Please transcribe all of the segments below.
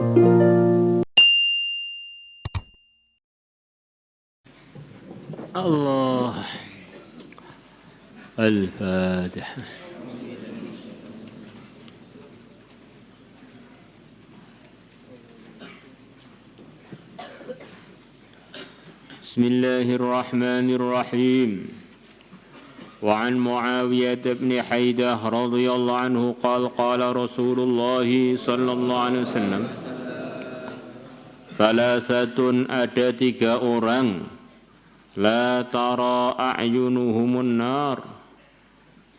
الله الفاتحة. بسم الله الرحمن الرحيم. وعن معاوية بن حيدة رضي الله عنه قال قال رسول الله صلى الله عليه wasallam, Thalathatun, ada 3 orang, la tara a'yunuhumun nar,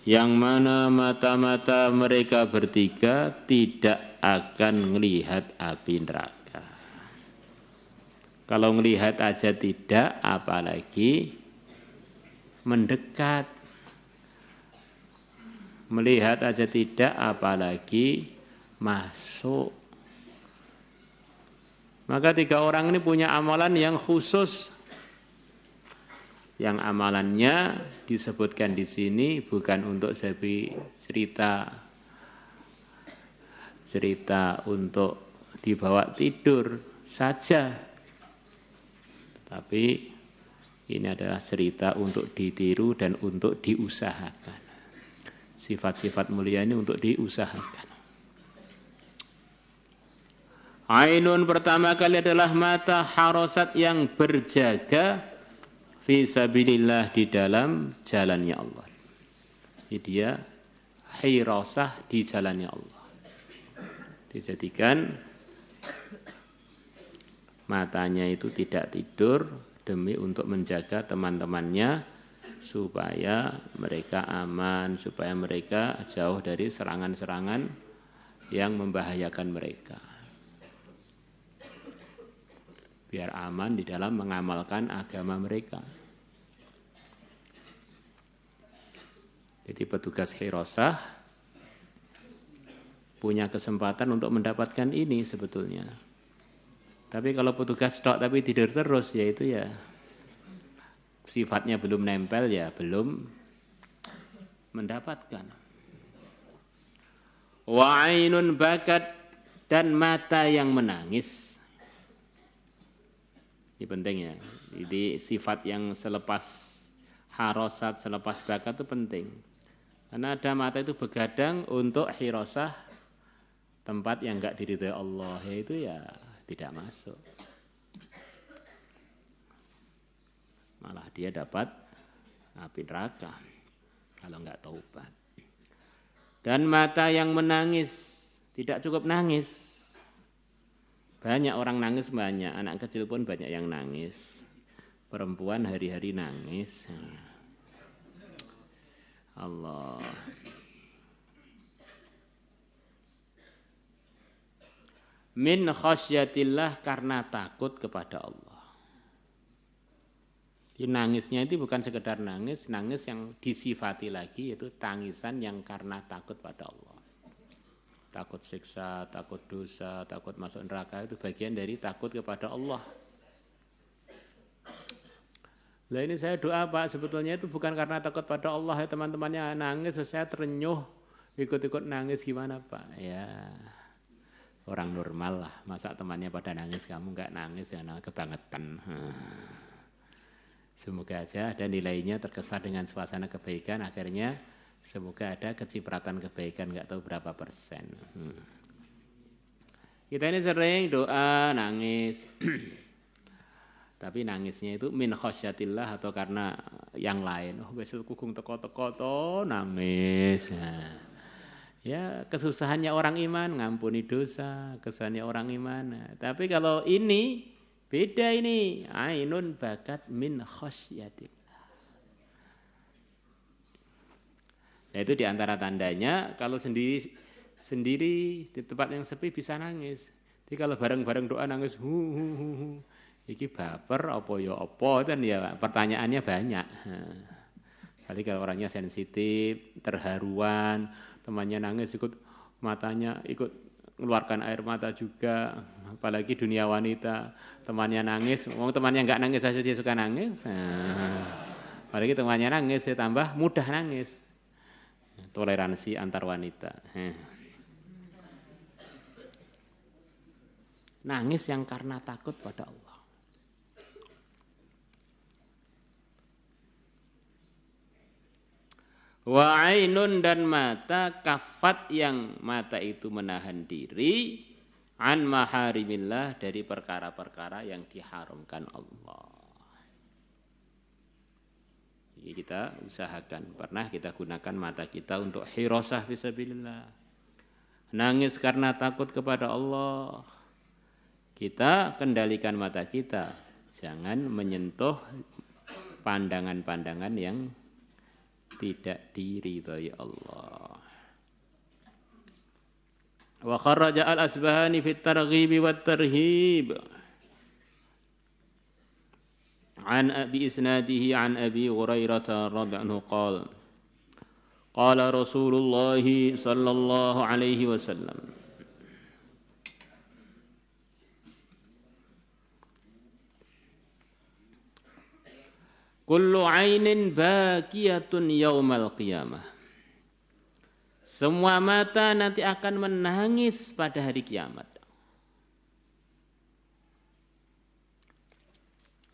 yang mana mata-mata mereka bertiga tidak akan melihat api neraka. Kalau melihat aja tidak, apalagi mendekat. Melihat aja tidak, apalagi masuk. Maka 3 orang ini punya amalan yang khusus. Yang amalannya disebutkan di sini bukan untuk cerita untuk dibawa tidur saja. Tapi ini adalah cerita untuk ditiru dan untuk diusahakan. Sifat-sifat mulia ini untuk diusahakan. Ainun pertama kali adalah mata harasat yang berjaga fi sabilillah, di dalam jalannya Allah. Jadi dia hirasah di jalannya Allah. Dijadikan matanya itu tidak tidur demi untuk menjaga teman-temannya supaya mereka aman, supaya mereka jauh dari serangan-serangan yang membahayakan mereka. Biar aman di dalam mengamalkan agama mereka. Jadi petugas hirasah punya kesempatan untuk mendapatkan ini sebetulnya. Tapi kalau petugas stok tapi tidur terus, yaitu ya sifatnya belum nempel, ya belum mendapatkan. Wa ainun bakat, dan mata yang menangis. Ini penting ya. Jadi sifat yang selepas harasat, selepas bakat itu penting. Karena ada mata itu begadang untuk hirasah tempat yang enggak diridhai Allah, yaitu ya tidak masuk. Malah dia dapat api neraka kalau enggak taubat. Dan mata yang menangis, tidak cukup nangis. Banyak orang nangis, banyak anak kecil pun banyak yang nangis. Perempuan hari-hari nangis. Allah. Min khasyatillah, karena takut kepada Allah. Jadi nangisnya itu bukan sekedar nangis, nangis yang disifati lagi, yaitu tangisan yang karena takut pada Allah. Takut siksa, takut dosa, takut masuk neraka, itu bagian dari takut kepada Allah. Lah ini saya doa Pak, sebetulnya itu bukan karena takut pada Allah ya, teman-temannya nangis, saya terenyuh, ikut-ikut nangis, gimana Pak? Ya, orang normal lah, masa temannya pada nangis, kamu enggak nangis, ya kebangetan. Semoga aja ada nilainya, terkesan dengan suasana kebaikan, akhirnya semoga ada kecipratan kebaikan, enggak tahu berapa persen. Kita ini sering doa, nangis. Tapi nangisnya itu min khasyatillah atau karena yang lain. Oh, besok kugung teko-teko to nangis. Nah, ya kesusahannya orang iman, ngampuni dosa, kesusahannya orang iman. Nah, tapi kalau ini beda, ini ainun bakat min khasyatillah. Nah, itu diantara tandanya kalau sendiri di tempat yang sepi bisa nangis. Jadi kalau bareng-bareng doa nangis iki baper apa ya apa, kan ya pertanyaannya banyak. Kali kalau orangnya sensitif, terharuan, temannya nangis ikut matanya ikut mengeluarkan air mata juga, apalagi dunia wanita, temannya nangis, temannya enggak nangis saja dia suka nangis. Apalagi temannya nangis dia tambah mudah nangis. Toleransi antar wanita. Nangis yang karena takut pada Allah. Wa ainun dan mata kafat yang mata itu menahan diri an maharimillah dari perkara-perkara yang diharamkan Allah. Jadi kita usahakan pernah kita gunakan mata kita untuk hirasah fisabilillah. Nangis karena takut kepada Allah. Kita kendalikan mata kita, jangan menyentuh pandangan-pandangan yang tidak diridhai Allah. Wa kharaja al-Asbahani fi at-targhib wa at-tarhib. An Abi isnadihi an Abi Hurairah radhiyallahu anhu qala qala Rasulullah sallallahu alaihi wasallam kullu ainin bakiyatun yaumal qiyamah. Semua mata nanti akan menangis pada hari kiamat.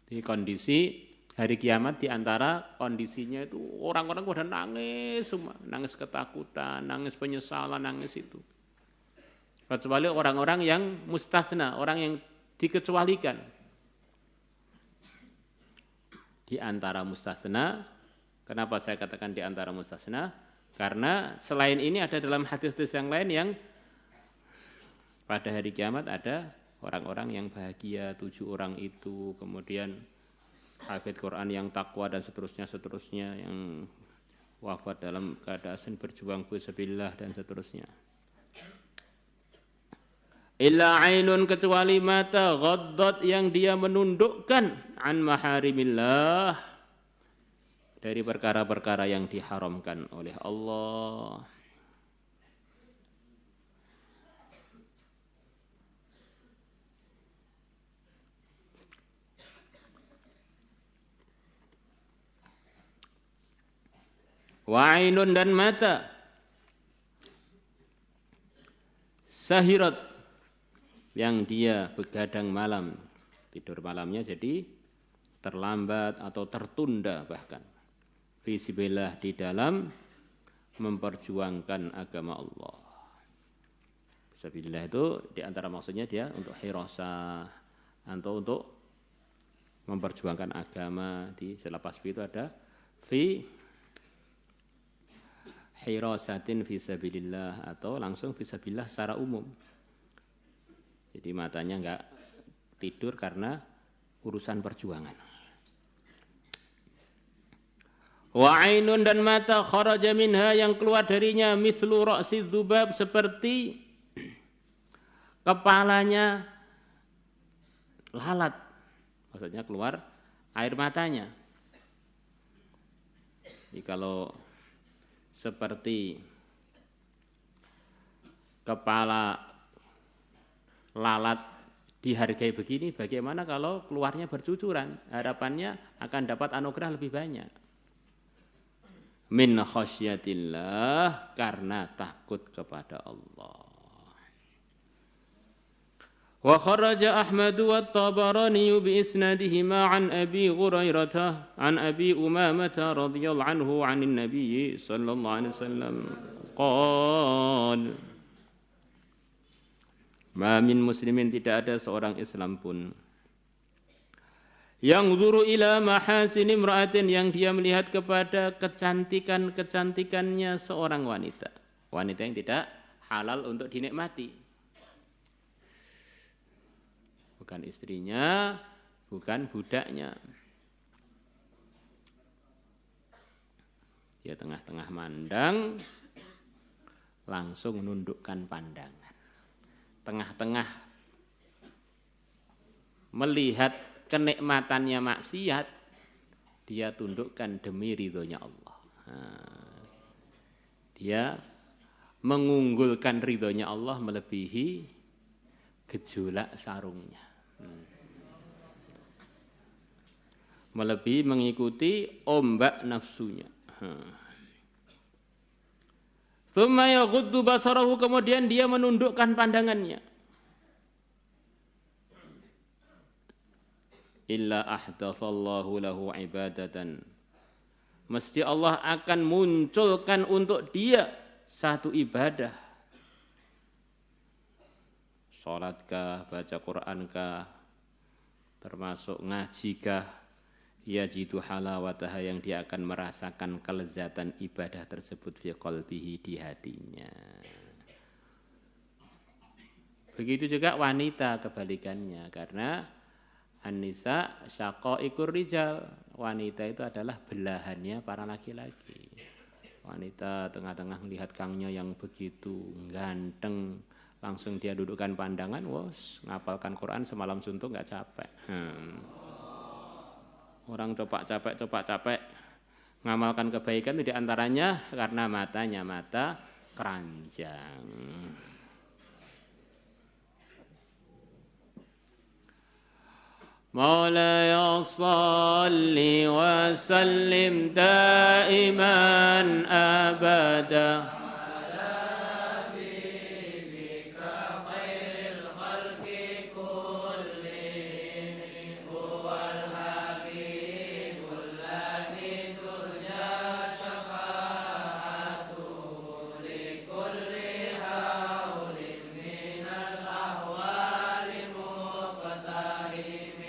Di kondisi hari kiamat di antara kondisinya itu orang-orang pada nangis semua, nangis ketakutan, nangis penyesalan, nangis itu. Kecuali orang-orang yang mustasna, orang yang dikecualikan. Di antara mustasna, kenapa saya katakan di antara mustasna? Karena selain ini ada dalam hadis-hadis yang lain yang pada hari kiamat ada orang-orang yang bahagia, 7 orang itu, kemudian hafid Quran yang takwa dan seterusnya yang wafat dalam keadaan berjuang fisabilillah dan seterusnya. Illa ainun kecuali mata ghaddat yang dia menundukkan an maharimillah dari perkara-perkara yang diharamkan oleh Allah. Wa ainun dan mata sahirat yang dia begadang malam, tidur malamnya jadi terlambat atau tertunda bahkan. Fisabilillah di dalam memperjuangkan agama Allah. Fisabilillah itu di antara maksudnya dia untuk hirasah atau untuk memperjuangkan agama. Di selepas itu ada fi hirasatin fisabilillah atau langsung fisabilillah secara umum. Jadi matanya enggak tidur karena urusan perjuangan. Wa ainun dan mata kharaja minha yang keluar darinya mithlu ra'si dzubab seperti kepalanya lalat. Maksudnya keluar air matanya. Jadi kalau seperti kepala lalat dihargai begini, bagaimana kalau keluarnya bercucuran? Harapannya akan dapat anugerah lebih banyak. Min khasyatillah karena takut kepada Allah. Wa kharaja Ahmad wa Tabarani bi isnadihima an Abi Hurairah an Abi Umamah radhiyallahu anhu 'anil Nabi sallallahu alaihi wasallam qala ma min muslimin tidak ada seorang Islam pun yang zuru ila mahasin imra'atin yang dia melihat kepada kecantikannya seorang wanita. Wanita yang tidak halal untuk dinikmati. Bukan istrinya, bukan budaknya. Dia tengah-tengah mandang, langsung menundukkan pandangan. Tengah-tengah melihat kenikmatannya maksiat, dia tundukkan demi ridhonya Allah. Dia mengunggulkan ridhonya Allah melebihi gejolak sarungnya. Melebihi mengikuti ombak nafsunya. Tsumma yaghuddu basarahu, kemudian dia menundukkan pandangannya. illa ahdatsallahu lahu ibadatan. Mesti Allah akan munculkan untuk dia satu ibadah. Salatkah, baca Qur'ankah, termasuk ngajikah, yajidu halawataha yang dia akan merasakan kelezatan ibadah tersebut fi qalbihi di hatinya. Begitu juga wanita kebalikannya, karena an-nisa syaqaiqur rijal, wanita itu adalah belahannya para laki-laki. Wanita tengah-tengah melihat kangnya yang begitu ganteng, langsung dia dudukkan pandangan, wos, ngapalkan Quran semalam suntuk nggak capek. Orang copak capek ngamalkan kebaikan itu diantaranya karena matanya mata keranjang. مولاي صل وسلم دائما أبدا على حبيبك خير الخلق كلهم هو الحبيب الذي ترجى شفاعته لكل هول من الأهوال مقتحم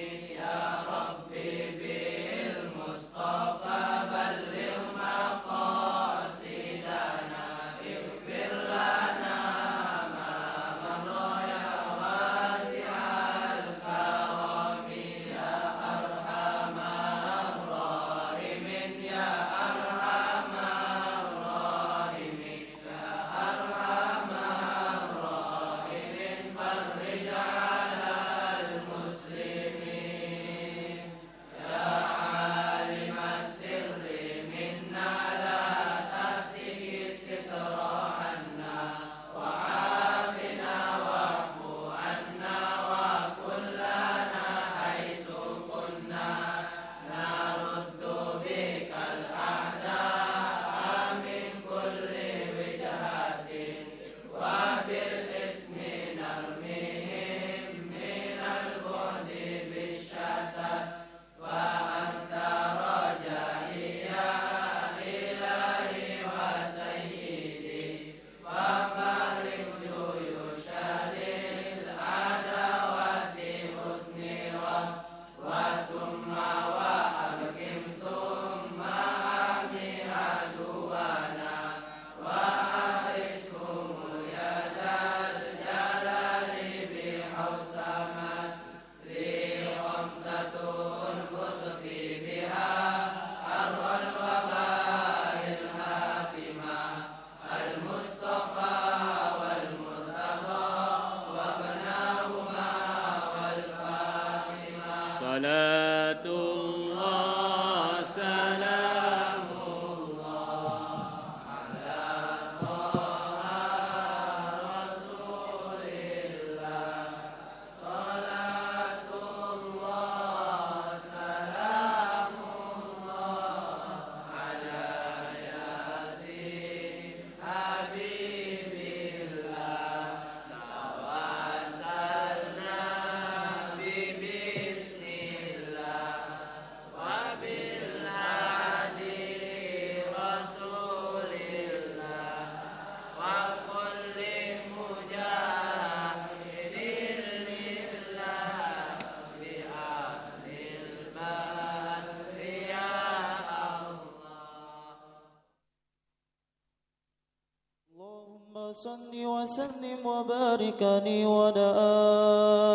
صل وسلم وبارك عليه وعلى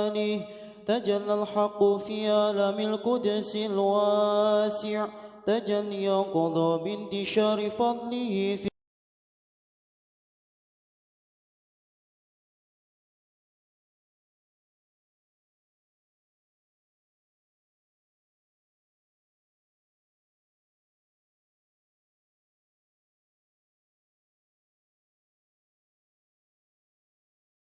آله تجلى الحق في عالم القدس الواسع تجلي يقضى بانتشار فضله في